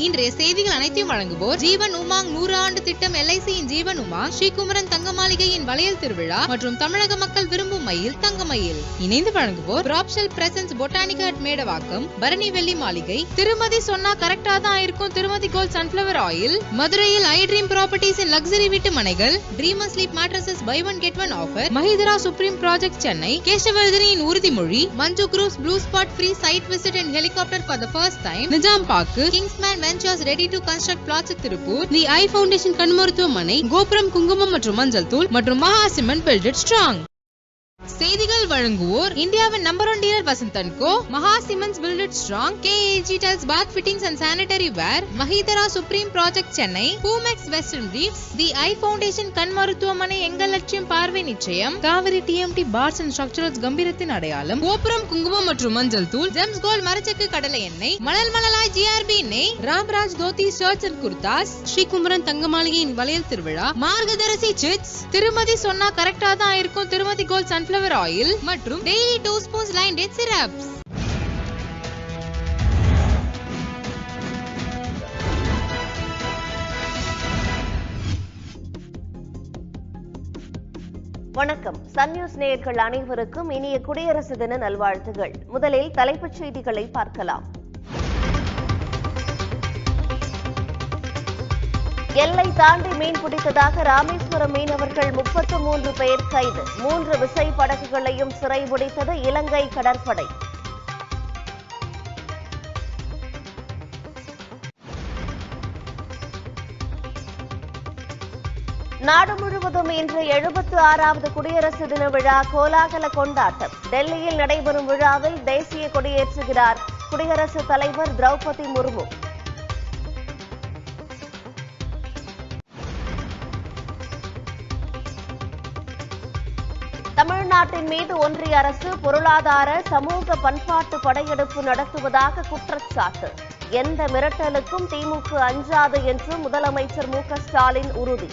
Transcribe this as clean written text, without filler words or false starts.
இன்றைய செய்திகள் அனைத்தையும் வழங்குவோர் ஜீவன் உமாங் 100 ஆண்டு திட்டம், LICயின் ஜீவன் உமாங், ஸ்ரீகுமரன் தங்க மாளிகையின் வளையல் திருவிழா மற்றும் தமிழக மக்கள் விரும்பும் மயில் தங்கமயில். இணைந்து வழங்குவோர் ப்ராப்ஷல் பிரசன்ஸ் பொட்டானிகா அட் மேடவாக்கம், பரணி வெள்ளி மாளிகை, திருமதி சொன்னா கரெக்டா தான் இருக்கும் திருமதி கோல்ட் சன்ஃபிளவர் ஆயில், மதுரையில் I dream properties in luxury வீட்டு மனைகள், dreamer sleep mattresses buy one get one offer, Mahindra supreme project Chennai, கேசவர்தனியின் உறுதிமொழி, Manju Cruz blue spot free site visit and helicopter for the first time, Nizam பாக்கு, Kingsman ventures ready to construct flats Tiruppur, the eye foundation கண் மருத்துவமனை, கோபுரம் குங்குமம் மற்றும் மஞ்சள் தூள் மற்றும் மகா சிமெண்ட் பில்டட் ஸ்ட்ராங். செய்திகள் வழங்குவோர் இந்தியாவின் number 1 dealer Vasanth & co, Maha cements built strong, KAG tiles bath fittings and sanitary ware, Mahindra supreme project Chennai, Boomex western briefs, the eye foundation கண் மருத்துவமனை, எங்கள் லட்சியம் பார்வை நிச்சயம், Kaveri TMT bars and structurals கம்பீரத்தின் அடையாளம், கோபுரம் குங்குமம் மற்றும் மஞ்சள் தூள், ஜெம்ஸ் கோல்ட் மரச்செக்கு கடலை எண்ணெய், மணல் மணலாய் GRB எண்ணெய், ராம்ராஜ் தோத்தி ஷர்ட்ஸ் அண்ட் குர்தாஸ், ஸ்ரீகுமரன் தங்க மாளிகையின் வளையல் திருவிழா, மார்கதரிசி சிட்ஸ், திருமதி சொன்னா கரெக்டா தான் இருக்கும் திருமதி கோல்ட் சன்ஃபிளவர் ஆயில் மற்றும் daily 2 spoons line date syrups. வணக்கம். சன் நியூஸ் நேயர்கள் அனைவருக்கும் இனிய குடியரசு தின நல்வாழ்த்துகள். முதலில் தலைப்புச் செய்திகளை பார்க்கலாம். எல்லை தாண்டி மீன் பிடித்ததாக ராமேஸ்வரம் மீனவர்கள் 33 பேர் கைது. 3 விசை படகுகளையும் சிறைபிடித்தது இலங்கை கடற்படை. நாடு முழுவதும் இன்று 76வது குடியரசு தின விழா கோலாகல கொண்டாட்டம். டெல்லியில் நடைபெறும் விழாவில் தேசிய கொடியேற்றுகிறார் குடியரசுத் தலைவர் திரௌபதி முர்மு. தமிழ்நாட்டின் மீது ஒன்றிய அரசு பொருளாதார சமூக பண்பாட்டு படையெடுப்பு நடத்துவதாக குற்றச்சாட்டு. எந்த மிரட்டலுக்கும் திமுக அஞ்சாது என்று முதலமைச்சர் மு.க. ஸ்டாலின் உறுதி.